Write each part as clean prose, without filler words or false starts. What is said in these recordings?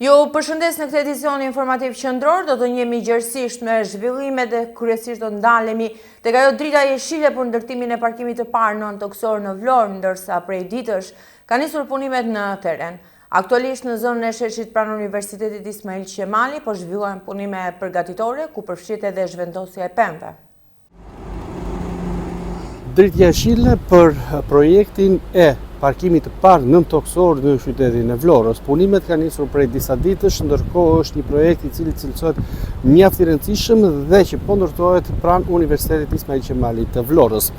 Ju përshëndes në këtë edicion informativ qendror, do të njemi gjërësisht me zhvillimet dhe kryesisht do ndalemi tek ajo drita jeshile për ndërtimin e parkimit të parë nën toksor në Vlorë, ndërsa prej ditësh ka nisur punimet në teren. Aktualisht në zonën e sheshit pranë Universitetit Ismail Qemali po zhvillohen punime përgatitore ku përfshihet edhe zhvendosja e pemëve. Dritë jeshile për projektin e parkimit të parë nën toksor në qytetin e Vlorës. Punimet kanë nisur prej disa ditësh, ndërkohë është një projekt i cili cilësohet mjaft i rëndësishëm dhe që po ndërtohet pranë Universitetit Ismail Qemali të Vlorës.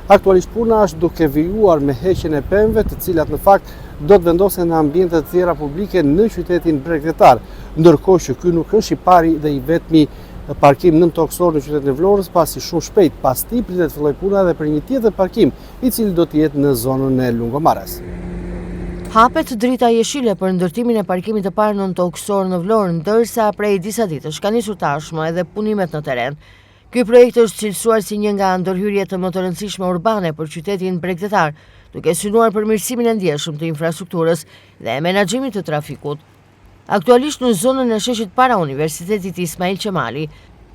Aktualisht puna është duke vijuar me heqjen e pemëve, të cilat në fakt do të vendosen në ambiente të tjera publike në qytetin bregdetar, ndërkohë që ky nuk është i pari dhe i vetmi parkim nën toksor në qytetin e Vlorës, pasi shumë shpejt pas tij pritet të fillojë puna edhe për një tjetër parkim, i cili do të jetë në zonën e Lungomaras. Hapet drita jeshile për ndërtimin e parkimit të parë nën toksor në Vlorë, ndërsa prej disa ditësh ka nisur tashmë edhe punimet në teren. Ky projekt është cilësuar si një nga ndërhyrjet më të rëndësishme urbane për qytetin bregdetar, duke synuar përmirësimin e ndjeshëm të infrastrukturës dhe menaxhimit të trafikut. Aktualisht në zonën e sheshit para Universitetit Ismail Qemali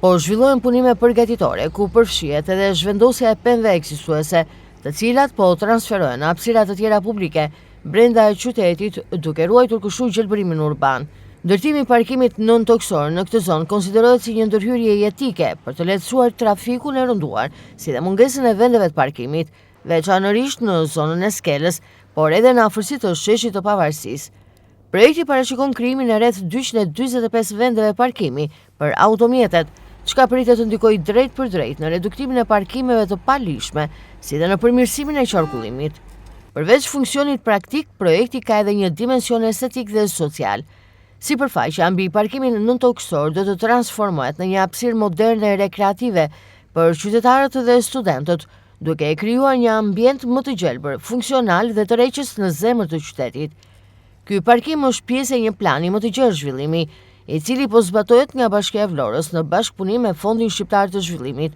po zhvillohen punime përgatitore ku përfshihet edhe zhvendosja e pemëve ekzistuese, të cilat po transferohen në hapësira të tjera publike brenda e qytetit duke ruajtur kështu gjelbërimin urban. Ndërtimi i parkimit nën toksor në këtë zonë konsiderohet si një ndërhyrje jetike për të lehtësuar trafikun e rënduar, si dhe mungesën e vendeve të parkimit, veçanërisht në zonën e Skelës, por edhe në afërsitë të sheshit të Pavarësisë. Projekti parashikon krijimin e rreth 245 vendeve parkimi për automjetet, çka pritet të ndikojë drejt për drejt në reduktimin e parkimeve të palishme, si dhe në përmirësimin e qarkullimit. Përveç funksionit praktik, projekti ka edhe një dimension estetik dhe social. Sipërfaqja mbi parkimin nën toksor do të transformohet në një hapësirë moderne e rekreative për qytetarët dhe studentët, duke e krijuar një ambient më të gjelbër, funksional dhe të rreqës në zemër të qytetit. Ky parkim është pjesë e një plani më të gjerë zhvillimi, i cili po zbatohet nga Bashkia e Vlorës në bashkëpunim me Fondin Shqiptar të Zhvillimit.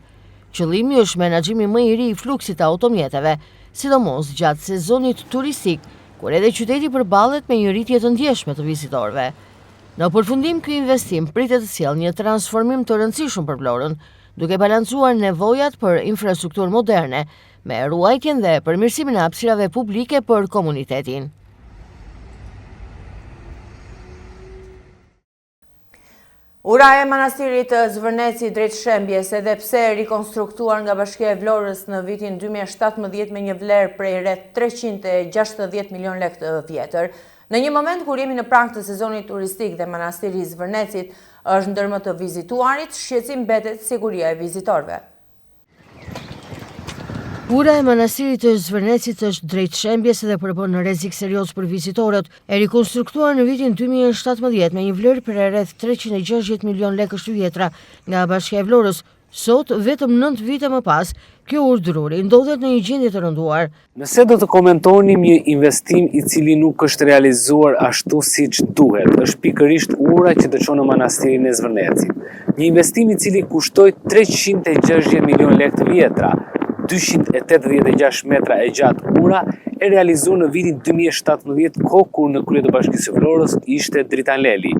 Qëllimi është menaxhimi më i ri i fluksit të automjeteve, sidomos gjatë sezonit turistik, kur edhe qyteti përballet me një rritje të ndjeshme të vizitorëve. Në përfundim, ky investim pritet të sjellë një transformim të rëndësishëm për Vlorën, duke balancuar nevojat për infrastrukturë moderne me ruajtjen dhe përmirësimin e hapësirave publike për komunitetin. Ura e manastirit Zvërneci drejt Shembjes, edhe pse rikonstruktuar nga Bashkia e Vlorës në vitin 2017 me një vlerë prej rreth 360 milion lekë vjetër. Në një moment kur jemi në prag të sezonit turistik dhe manastiri i Zvërnecit është ndër më të vizituarit, shqetësim mbetet siguria e vizitorëve. Ura e manastirit të Zvërnecit është drejt Shembjes dhe përbën në rrezik serioz për vizitorët. E rikonstruktuar në vitin 2017 me një vlerë për rreth 360 milion lekësh vjetra nga Bashkia e Vlorës, sot vetëm 9 vite më pas, kjo urdhëruri ndodhet në një gjendje të rënduar. Nëse do të komentonim një investim i cili nuk është realizuar ashtu siç duhet, është pikërisht ura që do çon në manastirin e Zvërnecit. Një investim i cili kushtoi 360 milion lekë të vjetra. 286 metra e gjatë ura e realizuar në vitin 2017, kohë kur në krye të Bashkisë së Vlorës ishte Dritan Leli.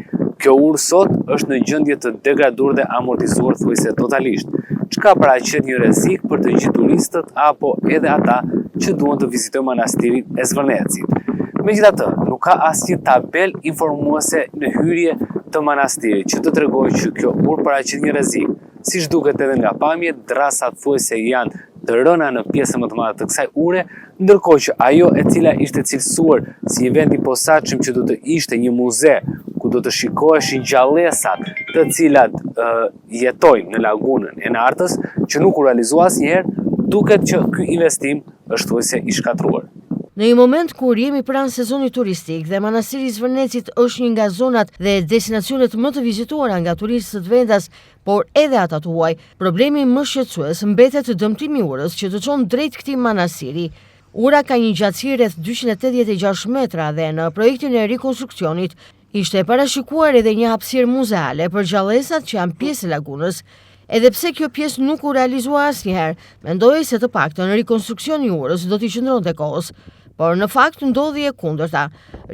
Kjo urë sot është në gjendje të degraduar dhe amortizuar thuajse totalisht, çka paraqet një rrezik për të gjithë turistët apo edhe ata që duan të vizitojnë manastirin e Zvërnecit. Megjithatë, nuk ka asnjë tabel informuese në hyrje të manastirit që të tregojë që kjo urë paraqet një rrezik. Siç duket edhe nga pamjet, drasat thuajse janë të rëna në pjesën më të madhe të kësaj ure, ndërkohë që ajo e cila ishte cilësuar si një vend i posaçëm që do të ishte një muze, ku do të shikoheshin gjallësat të cilat jetojnë në lagunën e Nartës, që nuk u realizua asnjëherë, duket që ky investim është thuajse i shkatruar. Në një moment kur jemi pranë sezonit turistik dhe manastiri i Zvërnecit është një nga zonat dhe destinacionet më të vizituara nga turistët vendas, por edhe ata të huaj, problemi më shqetësues mbetet dëmtimi i urës që të çon drejt këtij manastiri. Ura ka një gjatësi rreth 286 metra dhe në projektin e rikonstruksionit ishte parashikuar edhe një hapësirë muzeale për gjallësat që janë pjesë e lagunës. Edhe pse kjo pjesë nuk u realizua asnjëherë, mendoj se të paktën rikonstruksioni i urës do t'i qëndronte kohës. por në fakt ndodhi e kundërta.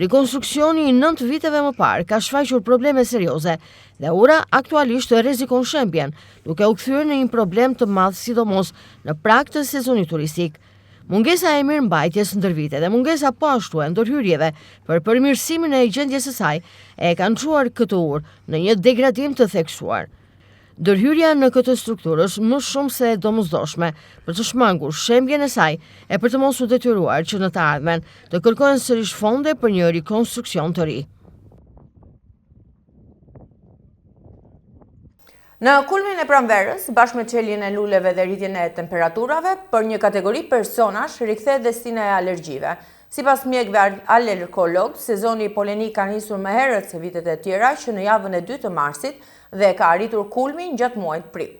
Rikonstruksioni i 9 viteve më parë ka shfaqur probleme serioze dhe ura aktualisht rrezikon shembjen, duke u kthyer në një problem të madh sidomos në prag të sezonit turistik. Mungesa e mirëmbajtjes ndër vite dhe mungesa po ashtu e ndërhyrjeve për përmirësimin e gjendjes së saj e kanë çuar këtë urë në një degradim të theksuar. Ndërhyrja në këtë strukturë është më shumë se e domosdoshme për të shmangur shembjen e saj e për të mos u detyruar që në të ardhmen të kërkohen sërish fonde për një rikonstruksion të ri. Në kulmin e pranverës, bashkë me çeljen e luleve dhe rritjen e temperaturave, për një kategori personash rikthehet destina e alergjive. Sipas mjekëve alergolog, sezoni polenik ka nisur më herët se vitet e tjera që në javën e 2 të marsit dhe ka arritur kulmin gjatë muajit prim.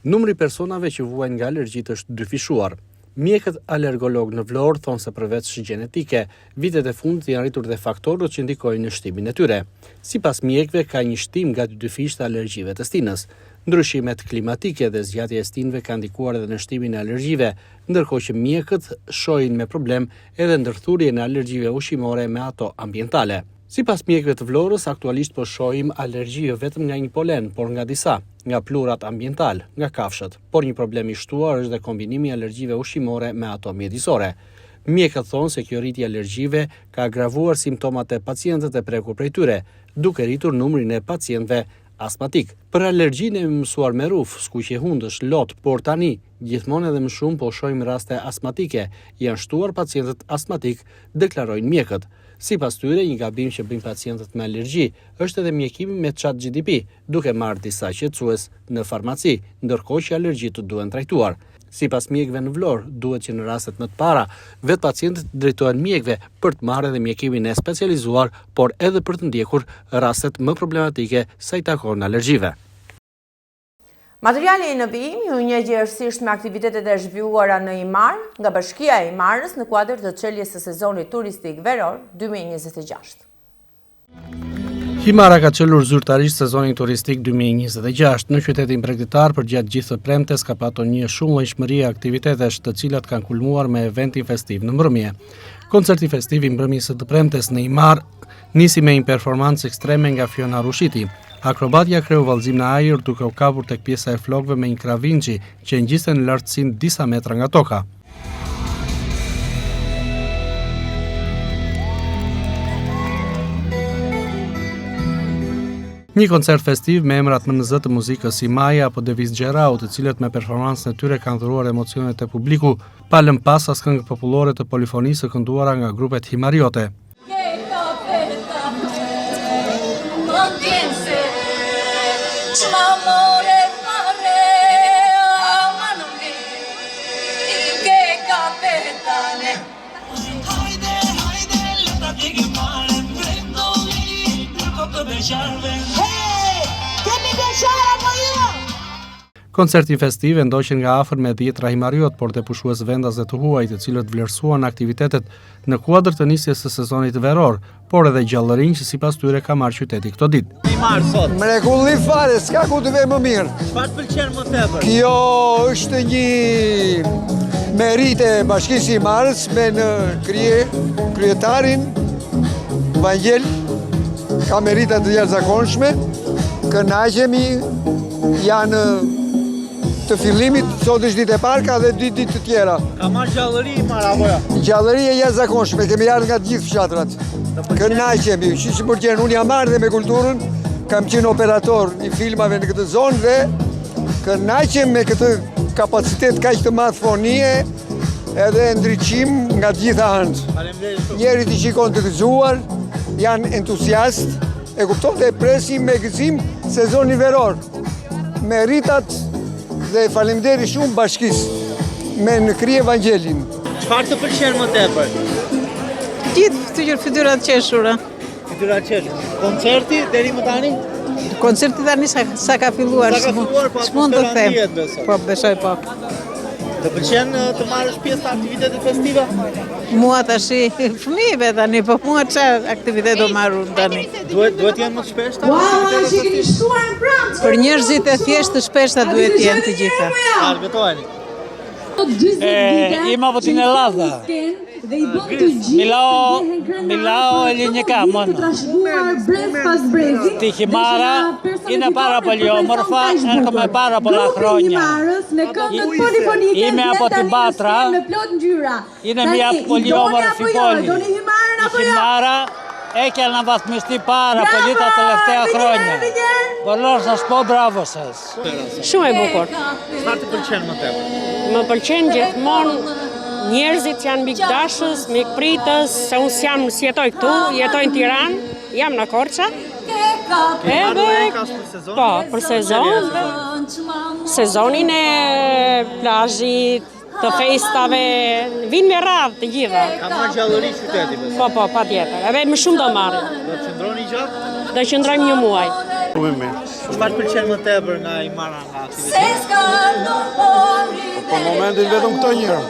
Numri personave që vuajnë nga alergjitë është dyfishuar. Mjekët alergolog në Vlorë thonë se përveç gjenetike, vitet e fundit janë rritur dhe faktorët që ndikojnë në shtimin e tyre. Sipas mjekëve ka një shtim nga dyfisht të alergjive të stinës. Ndryshimet klimatike dhe zgjatja e stinëve ka ndikuar edhe në shtimin e alergjive, ndërkohë që mjekët shohin me problem edhe ndërthurjen e alergjive ushqimore me ato ambientale. Sipas mjekëve të Vlorës, aktualisht po shohim alergji jo vetëm nga një polen, por nga disa, nga plurat ambiental, nga kafshët, por një problem i shtuar është dhe kombinimi i alergjive ushqimore me ato mjedisore. Mjekët thonë se kjo rritje alergjive ka agravuar simptomat e pacientët e prekur prej tyre, duke rritur numrin e pacientëve astmatik. Për alergjinë e mësuar me ruf, skuqje hundësh, lot, por tani, gjithmonë edhe më shumë po shohim raste astmatike, janë shtuar pacientët astmatik, deklarojnë mjekët. Sipas tyre, një gabim që bëjnë pacientët me alergji është edhe mjekimi me ChatGPT, duke marrë disa qetësues në farmaci, ndërkohë që alergjitë duhen trajtuar. Sipas mjekëve në Vlorë, duhet që në rastet më të para, vetë pacientët drejtohen mjekëve për të marrë edhe mjekimin e specializuar, por edhe për të ndjekur rastet më problematike sa i takon alergjive. Materiali i në vijim ju njeh gjithësisht me aktivitetet e zhvilluara në Imar nga Bashkia e Imarës në kuadër të çeljes së sezonit turistik veror 2026. Imara ka çelur zyrtarisht sezonin turistik 2026 në qytetin bregdetar për gjatë gjithë së premtes ka patur një shumëllënshmëri aktivitetesh të cilat kanë kulmuar me eventin festiv në mbrëmje. Koncerti festiv i mbrëmjes së premtes në Imar nisi me një performancë ekstreme nga Fiona Rushiti. Akrobatja kreu vallëzim në ajër duke u kapur tek pjesa e flokëve me një kravinçi që ngjiste në lartësinë disa metra nga toka. Një koncert festiv me emrat MNZ të muzikës si Maja apo Deviz Gjerau, të cilët me performancën e tyre kanë dhuruar emocionet e publiku, palëm pas as këngë popullore të polifonisë kënduara nga grupet himariote. Koncerti festiv e ndoqën nga afër me 10 rahimariot, por të pushues vendas dhe të huaj, të cilët vlerësuan aktivitetet në kuadër të nisjes së sezonit veror, por edhe gjallërinë që sipas tyre ka marrë qyteti këto ditë. Mrekulli fare, s'ka ku të vej më mirë. Çfarë pëlqen më tepër? Kjo është një merite e Bashkisë së Imarës me në kryetarin Vangel, ka merita të jashtëzakonshme. Kënaqemi, janë të fillimit, sot është ditë e parë, ka dhe ditë të tjera. Ka marrë gjallëri Imar apo jo? Gjallëri e jashtëzakonshme, kemi ardhur nga të gjithë fshatrat. Kënaqemi, që përqen, unë jam ardhe me kulturën, kam qenë operator i filmave në këtë zonë dhe kënaqem me këtë kapacitet kaq të madh fonie edhe ndriçim nga të gjitha anët. Faleminderit. Njerëzit i shikon të gëzuar, janë entuziast, e kupton dhe presim me gëzim sezoni veror. Me rritat dhe faleminderit shumë Bashkisë me në krye Evangelin. Çfarë të pëlqen më tepër? Gjithë fytyrat qeshura. Fytyrat qeshura. Koncerti deri më tani? Koncerti tani sa ka filluar. Sa ka filluar, po s'mund të atmosfera ndihet, them. besoj. Po besoj po. Të pëlqen të marrësh pjesë në aktivitete festive? Mua tash fëmijëve tani, po mua çfarë aktivitet do marrun tani? Duhet jenë më të shpeshta aktivitetet festive? Për njerëzit e thjeshtë të shpeshta duhet të jenë të gjitha. Argëtojeni. Ima po tin Ελλάδα. dhe i bën të gjithë Milao Elinika, të trashëguar brez pas brezi. Ti Himara, ina para për jo, mërfa, në me para për la Hronja. Me këngët polifonike, Ime apo ti Batra, me plot ngjyra. ine mi apë polio mërë Fipoli. Doni Himarën apo jo? Himara, e kell në vasmishti para, polita të lefteja Hronja. Por lorë sa shpo bravo ses. Shumë e bukur. Çfarë të pëlqen më tepër? Më pëlqen gjithmonë njerëzit janë mikdashës, mikpritës, se unë si jetoj këtu, jetoj në Tiranë, jam në Korça. Po, për sezon, sezonin e plazhit, të festave, vinë me radhë të gjitha. Ka marrë gjallëri qyteti besoj. Po, pa tjetër. Edhe më shumë do marrë. Do të qëndroni gjatë? Do qëndrojmë 1 muaj. Shumë mirë. Çfarë pëlqen më tepër nga Himara nga aktiviteti? Po momentin vetëm këto njerë.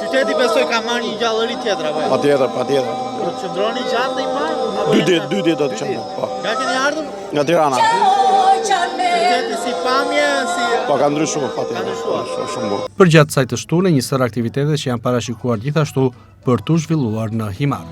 Qyteti besoj ka marrë një gjallëri tjetër apo? Patjetër. Do të qëndroni gjatë në Himar? 2 ditë do të qëndroj. Po. Nga keni ardhur? Nga Tirana. Qyteti si pamje, si... Po ka ndryshuar patjetër. Shumë bukur. Përgjatë kësaj të shtunë, një sër aktivitete që janë parashikuar gjithashtu për tu zhvilluar në Himar.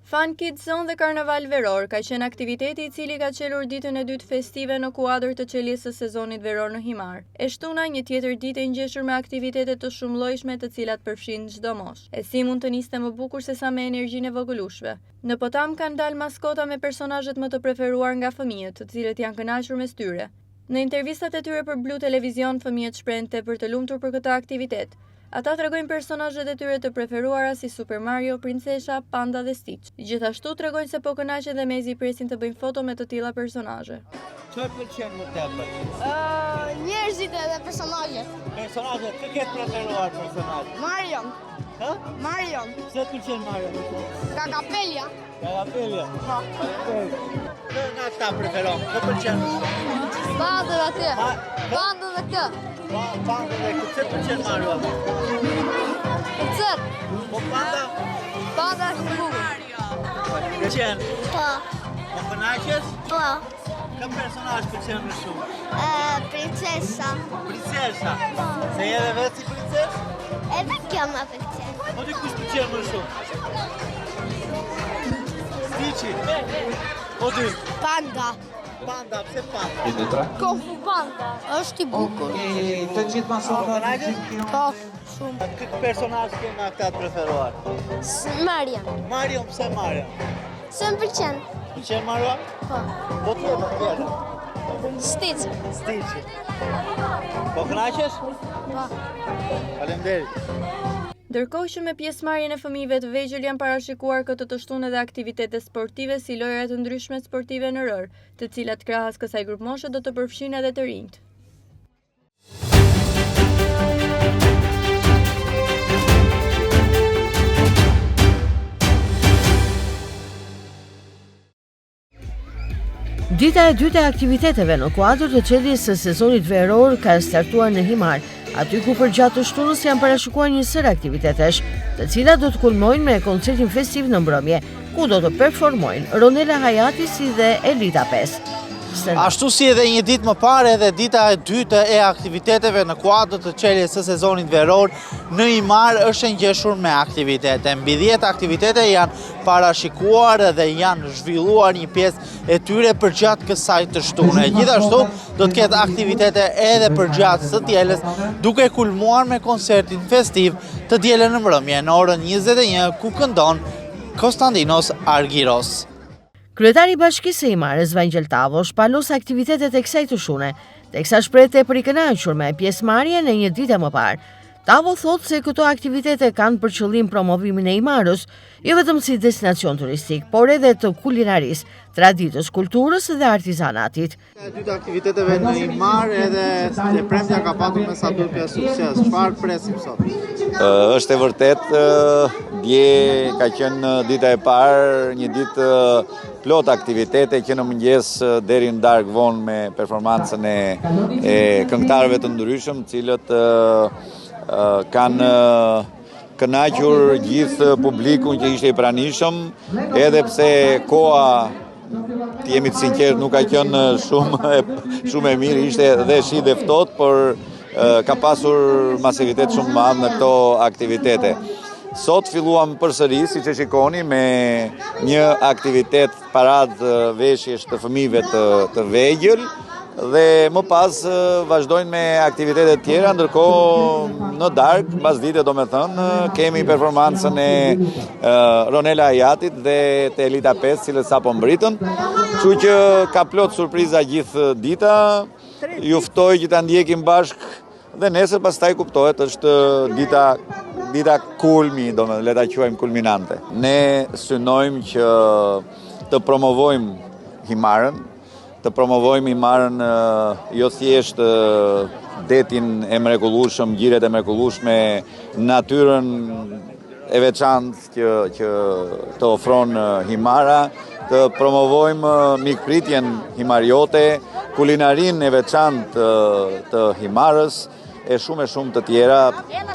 Fun Kids Zone dhe Karnaval Veror ka qenë aktiviteti i cili ka qelur ditën e dytë festive në kuadër të çeljes së sezonit veror në Himar. E shtuna një tjetër ditë e ngjeshur me aktivitete të shumëllojshme të cilat përfshin çdo moshë. E si mund të niste më bukur se sa me energjinë e vogëlushve. Në Potam kanë dalë maskota me personazhet më të preferuar nga fëmijët, të cilët janë kënaqur me tyre. Në intervistat e tyre për Blu Televizion, fëmijët shprehen tepër të lumtur për këtë aktivitet. Ata tregojnë personazhet e tyre të preferuara si Super Mario, Princesha, Panda dhe Stitch. Gjithashtu tregojnë se po kënaqen dhe mezi presin të bëjnë foto me të tilla personazhe. Çfarë pëlqen më tepër? Njerëzit edhe personazhet. Personazhet, kë ke preferuar personazh? Marion. Hë? Marion. Pse të pëlqen Marion? Kakapelja. Kakapelja? Po. Kë nga ta preferon? Kë pëlqen? Bandën atë. Bandën dhe këtë. Bandën dhe këtë. Pse pëlqen Mario? Cër. Po Panda? Panda është bukur. Pëlqen? Po. Po kënaqesh? Po. Kë personazh pëlqen më shumë? Princesha. Princesha? Se je dhe vetë si princesë? Edhe kjo më pëlqen. Po ti kush pëlqen më shumë? Stitchi? Po ti? Panda. Panda, pse Panda? Kofu Panda. Është i bukur. Të gjithë masonat? Po, shumë. Këtë personazh ke nga këta të preferuar? Marion. Marion, pse Marion? Se më pëlqen. Pëlqen Marion? Po. Po tjetër? Stitch. Stitchi. Po kënaqesh? Po. Faleminderit. Ndërkohë që me pjesëmarrjen e fëmijëve të vegjël janë parashikuar këtë të shtunë edhe aktivitete sportive si lojra të ndryshme sportive në rër, të cilat krahas kësaj grup moshe do të përfshinë edhe të rinjt. Dita e dytë e aktiviteteve në kuadër të çeljes së sezonit veror ka startuar në Himar, aty ku përgjatë të shtunës janë parashikuar një sër aktivitetesh, të cilat do të kulmojnë me koncertin festiv në mbrëmje, ku do të performojnë Ronela Hayati si dhe Elita 5. Ashtu si edhe një ditë më parë, edhe dita e dytë e aktiviteteve në kuadër të çeljes së sezonit veror në Himar është ngjeshur me aktivitete. Mbi 10 aktivitete janë parashikuar dhe janë zhvilluar një pjesë e tyre përgjatë kësaj të shtune. Gjithashtu do të ketë aktivitete edhe përgjatë së dielës, duke kulmuar me koncertin festiv të dielën në mbrëmje në orën 21 ku këndon Konstantinos Argiros. Kryetari i Bashkisë së Himarës Vangel Tavo shpalos aktivitetet e kësaj të shune, teksa shpreh tepër i kënaqur me pjesëmarrjen e një dite më parë. Tavo thotë se këto aktivitete kanë për qëllim promovimin e Himarës, jo vetëm si destinacion turistik, por edhe të kulinarisë, traditës, kulturës dhe artizanatit. E dytë aktiviteteve në Himar edhe premtja ka patur me sa duhet për sukses. Çfarë presim sot? Është e vërtet, dje ka qenë dita e parë, një ditë plot aktivitete që në mëngjes deri në darkë vonë me performancën e këngëtarëve të ndryshëm, cilët kanë kënaqur gjithë publikun që ishte i pranishëm, edhe pse koha, të jemi të sinqert, nuk ka qenë shumë e mirë, ishte dhe shi dhe ftohtë, por ka pasur masivitet shumë madh në këto aktivitete. Sot filluam përsëri, siç e shikoni, me një aktivitet paradë veshjesh të fëmijëve të vegjël, dhe më pas vazhdojnë me aktivitetet tjera, ndërkohë në darkë, mbas dite domethënë, kemi performancën e Ronela Ajatit dhe të Elita 5, cilët sapo mbritën. Kështu që ka plot surpriza gjithë dita. Ju ftoj që ta ndjekim bashkë dhe nesër pastaj kuptohet është dita kulmi, le ta quajmë kulminante. Ne synojmë që të promovojmë Himarën, të promovojmë Himarën jo thjesht detin e mrekullueshëm, gjiret e mrekullueshme, natyrën e veçantë që të ofron Himara, të promovojmë mikpritjen himariote, kulinarin e veçantë të Himarës, e shumë të tjera,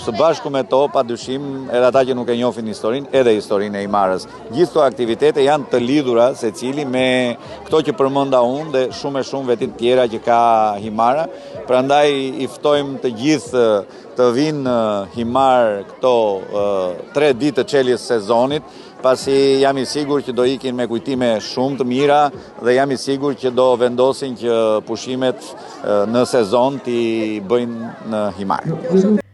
së bashku me to, pa dyshim, edhe ata që nuk e njohin historinë, edhe historinë e Himarës. Gjithë këto aktivitete janë të lidhura secili me këto që përmenda unë dhe shumë vetit tjera që ka Himara. Prandaj i ftojmë të gjithë të vinë Himar këto 3 ditë të çeljes sezonit, pasi jam i sigur që do ikin me kujtime shumë të mira dhe jam i sigur që do vendosin që pushimet në sezon t'i bëjnë në Himar.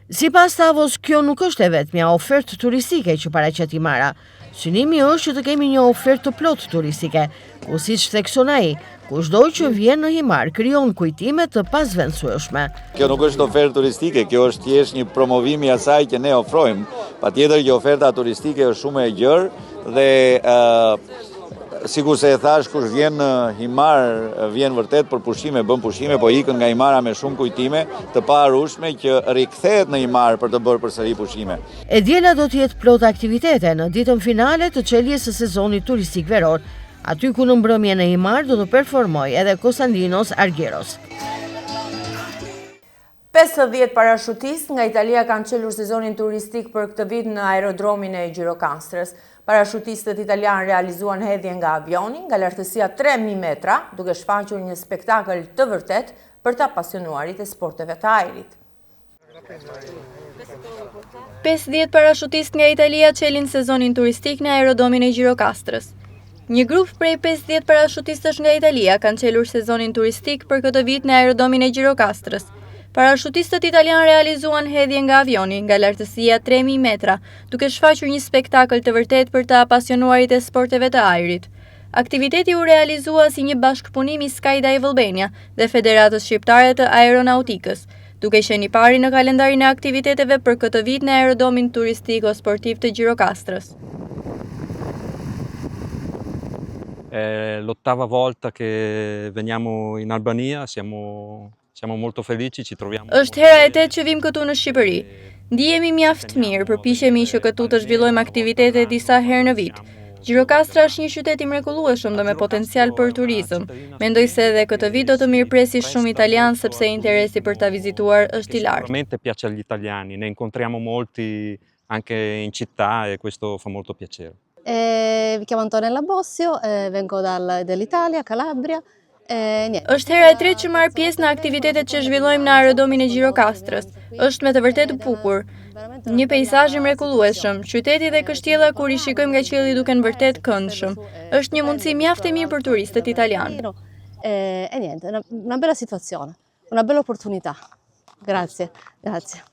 Sipas Tavos, kjo nuk është e vetmja ofertë turistike që paraqet Himara. Synimi është që të kemi një ofertë të plotë turistike, ku siç thekson ai, kushdo që vjen në Himar krijon kujtime të pasvendësueshme. Kjo nuk është ofertë turistike, kjo është thjesht një promovim i asaj që ne ofrojmë. Patjetër që oferta turistike është shumë e gjerë dhe sikur se e thash, kush vjen në Himar vjen vërtet për pushime, bën pushime, po ikën nga Himara me shumë kujtime të paharrueshme që rikthehet në Himar për të bërë përsëri pushime. E diela do të jetë plot aktivitete në ditën finale të çeljes së sezonit turistik veror, aty ku në mbrëmje në Himar do të performoj edhe Konstantinos Argyeros. 50 parashutistë nga Italia kanë çelur sezonin turistik për këtë vit në aerodromin e Gjirokastrës. Parashutistët italianë realizuan hedhje nga avioni nga lartësia 3000 metra, duke shfaqur një spektakël të vërtet për të apasionuarit e sporteve të ajrit. 50 parashutistë nga Italia çelin sezonin turistik në aerodromin e Gjirokastrës. Një grup prej 50 parashutistësh nga Italia kanë çelur sezonin turistik për këtë vit në aerodromin e Gjirokastrës. Parashutistët italianë realizuan hedhje nga avioni nga lartësia 3000 metra, duke shfaqur një spektakël të vërtet për të apasionuarit e sporteve të ajrit. Aktiviteti u realizua si një bashkëpunim i Skydive Albania dhe Federatës Shqiptare të Aeronautikës, duke qenë i pari në kalendarin e aktiviteteve për këtë vit në aerodromin turistiko-sportiv të Gjirokastrës. È l'8ª volta che veniamo in Albania, siamo molto felici, ci troviamo. Është hera e 8 që vim këtu në Shqipëri. Ndihemi mjaft mirë, përpiqemi që këtu të zhvillojmë aktivitete disa herë në vit. Gjirokastra është një qytet i mrekullueshëm dhe me potencial për turizëm. Mendoj se edhe këtë vit do të mirëpresi shumë italian sepse interesi për ta vizituar është i lartë. Veramente piace agli italiani, ne incontriamo molti anche in città e questo fa molto piacere. Mi chiamo Antonella Bossio, vengo dall'Italia, Calabria. Është hera e 3 që marr pjesë në aktivitetet që zhvillojmë në aerodromin e Gjirokastrës. Është me të vërtetë bukur. Një peizazh i mrekullueshëm, qyteti dhe kështjella kur i shikojmë nga qielli duken vërtet këndshëm. Është një mundësi mjaft e mirë për turistët italianë. E niente, una bella situazione, una bella opportunità. Grazie, grazie.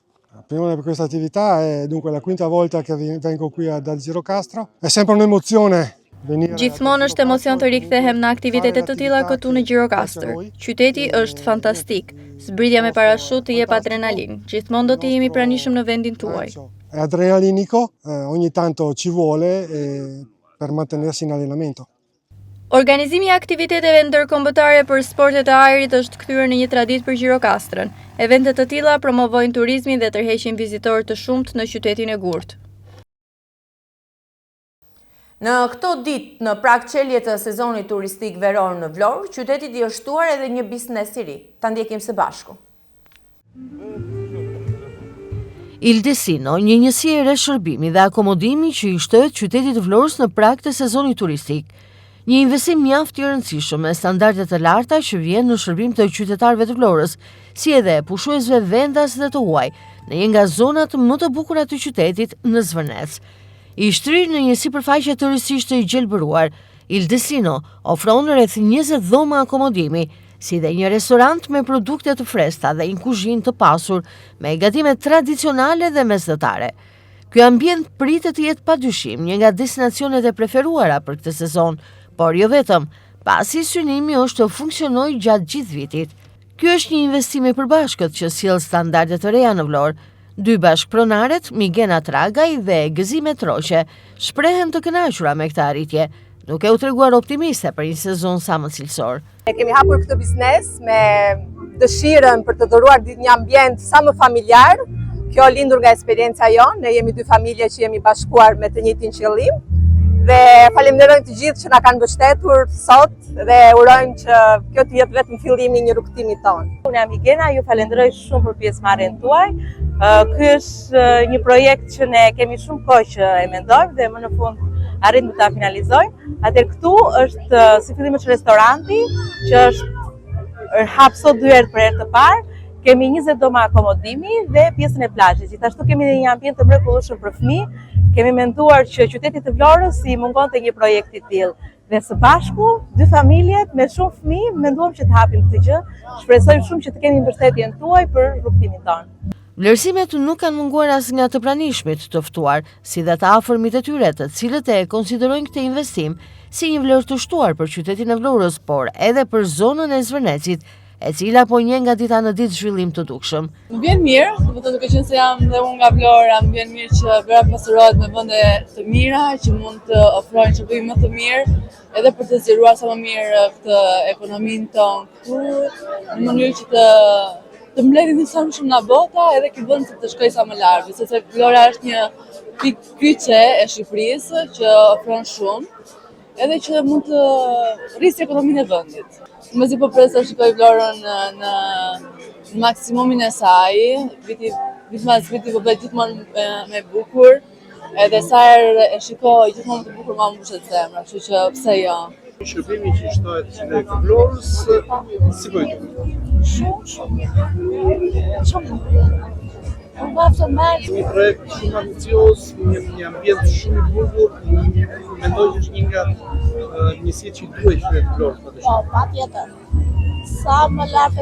Per questa attività è dunque la 5ª volta che vengo qui dal Girocastro. È sempre un'emozione. Gjithmonë është emocion të rikthehem në aktivitetet të tilla këtu në Gjirokastër. Qyteti është fantastik. Zbritja me parashut të jep adrenalin. Gjithmonë do të jemi pranishëm në vendin tuaj. È adrenalinico, ogni tanto ci vuole per mantenersi in allenamento. Organizimi i aktiviteteve ndërkombëtare për sportet e ajrit është kthyer në një traditë për Gjirokastrën. Eventet të tilla promovojnë turizmin dhe tërheqin vizitorë të shumtë në qytetin e Gurtë. Në këto ditë, në prag çelje të sezonit turistik veror në Vlorë, qytetit i është shtuar edhe një biznes i ri. Ta ndjekim së bashku. Ildesino, një njësi e re shërbimi dhe akomodimi që i shtohet qytetit të Vlorës në prag të sezonit turistik. Një investim mjaft i rëndësishëm me standarde të larta që vjen në shërbim të qytetarëve të Vlorës, si edhe pushuesve vendas dhe të huaj, në një nga zonat më të bukura të qytetit në Zvërnec. I shtrirë në një sipërfaqe tërësisht të i gjelbëruar, Ildesino ofron rreth 20 dhoma akomodimi, si dhe një restorant me produkte të freskëta dhe një kuzhinë të pasur me gatime tradicionale dhe mesdhetare. Ky ambient pritet të jetë padyshim një nga destinacionet e preferuara për këtë sezon, por jo vetëm, pasi synimi është të funksionojë gjatë gjithë vitit. Ky është një investim i përbashkët që sjell standarde të reja në Vlorë. Dy bashkëpronaret, Migena Tragaj dhe Gëzime Troqe, shprehen të kënaqura me këtë arritje, duke u treguar optimiste për një sezon sa më cilësor. Ne kemi hapur këtë biznes me dëshirën për të dhuruar një ambient sa më familjar. Kjo lindur nga eksperienca jonë, ne jemi dy familje që jemi bashkuar me të njëjtin qëllim. Dhe falenderojmë të gjithë që na kanë mbështetur sot dhe urojmë që kjo të jetë vetëm fillimi i një rrugtimi tonë. Unë jam Migena, ju falenderoj shumë për pjesëmarrjen tuaj. Ky është një projekt që ne kemi shumë kohë që e mendojmë dhe më në fund arritëm ta finalizojmë. Atëherë këtu është si fillim është restoranti, që është hap sot 2 herë për herë të parë. Kemi 20 dhoma akomodimi dhe pjesën e plazhit. Gjithashtu kemi edhe një ambient të mrekullueshëm për fëmijë. Kemi menduar që qytetit të Vlorës i mungonte një projekt i tillë. Dhe së bashku, dy familjet me shumë fëmijë menduam që të hapim këtë gjë. Shpresojmë shumë që të keni mbështetjen tuaj për rrugtimin tonë. Vlerësimet nuk kanë munguar as nga të pranishmit të ftuar, si dhe të afërmit e tyre, të cilët e konsiderojnë këtë investim si një vlerë të shtuar për qytetin e Vlorës, por edhe për zonën e Zvërnecit, e cila po njeh nga dita në ditë zhvillim të dukshëm. Më vjen mirë, duke qenë se jam dhe unë nga Vlora, më vjen mirë që Vlora pasurohet me vende të mira, që mund të ofrojnë shërbim më të mirë, edhe për të zgjeruar sa më mirë këtë ekonominë tonë këtu, në mënyrë që të mbledhin sa më shumë nga bota, edhe ky vend të shkojë sa më larg, sepse Vlora është një pikë kyçe e Shqipërisë që ofron shumë, edhe që mund të rrisë ekonominë e vendit. Mezi po pres të shikoj Vlorën në maksimumin e saj, vit mas viti po bëhet gjithmonë me bukur, edhe sa herë e shikoj gjithmonë të bukur më mbushet zemra, kështu që pse jo. Shërbimi që shtohet qytetit të Vlorës, si po i duket? Shumë. Një projekt shumë ambicioz, një ambient shumë i bukur, mendoj që është një nga njësitë që duhet qytetit të Vlorës, Po, patjetër. Sa më lart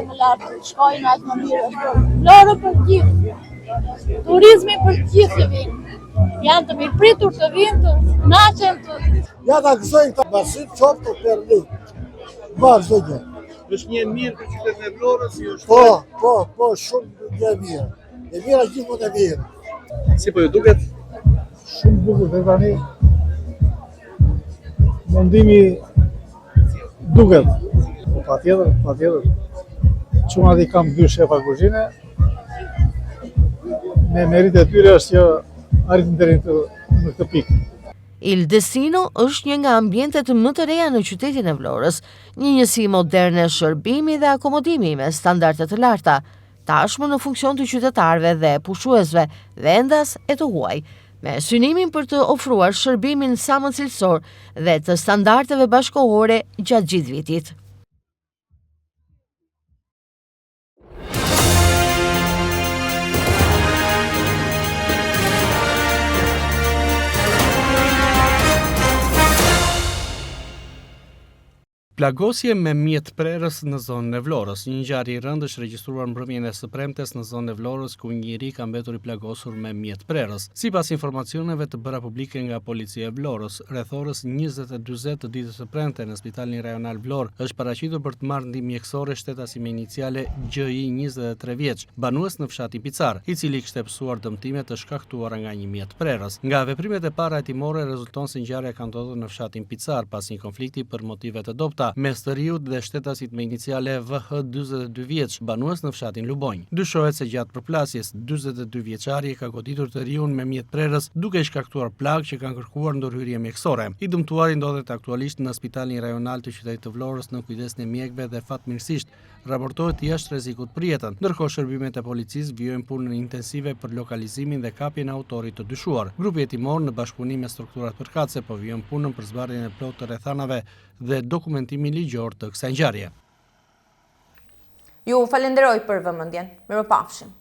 shkojnë aq më mirë është. Vlora për gjithë. Turizmi për gjithë që vinë. Janë të mirëpritur të vinë, të kënaqen të. Ja ta gëzojnë të basit qoftë për një. Vazhdo gjë. Është një mirë për qytetin e Vlorës, ju është? Po, shumë një mirë. E mira gjithmonë e mirë. Si po ju duket? Shumë bukur dhe tani. Mendimi duket. Po patjetër. Çuna di kam 2 shefa kuzhine. Me meritë e tyre është që arritën deri në këtë pikë. Ildesino është një nga ambientet më të reja në qytetin e Vlorës, një njësi moderne shërbimi dhe akomodimi me standarde të larta, tashmë në funksion të qytetarëve dhe pushuesve, vendas e të huaj, me synimin për të ofruar shërbimin sa më cilësor dhe të standardeve bashkohore gjatë gjithë vitit. Plagosje me mjet prerës në zonën e Vlorës. Një ngjarje e rëndë është regjistruar mbrëmjen e së premtes në zonën e Vlorës ku një njeri ka mbetur i plagosur me mjet prerës. Sipas informacioneve të bëra publike nga policia e Vlorës, rreth orës 20:40 të ditës së premte në Spitalin Rajonal Vlorë është paraqitur për të marrë ndihmë mjekësore shtetasi me iniciale GI 23 vjeç, banues në fshatin Picar, i cili kishte pësuar dëmtime të shkaktuara nga një mjet prerës. Nga veprimet e para hetimore rezulton se ngjarja ka ndodhur në fshatin Picar pas një konflikti për motive të dobta mes të riut dhe shtetasit me iniciale VH 42 vjeç, banues në fshatin Lubonj. Dyshohet se gjatë përplasjes 42 vjeçari ka goditur të riun me mjet prerës duke shkaktuar plagë që kanë kërkuar ndërhyrje mjekësore. I dëmtuari ndodhet aktualisht në Spitalin Rajonal të qytetit të Vlorës në kujdesin e mjekëve dhe fatmirësisht raportohet jashtë rrezikut për jetën, ndërkohë shërbimet e policisë vijojnë punën intensive për lokalizimin dhe kapjen e autorit të dyshuar. Grupi hetimor në bashkëpunim me strukturat përkatëse po vijojnë punën për zbardhjen e plotë të rrethanave dhe dokumentimin ligjor të kësaj ngjarje. Ju falenderoj për vëmendjen. Mirupafshim.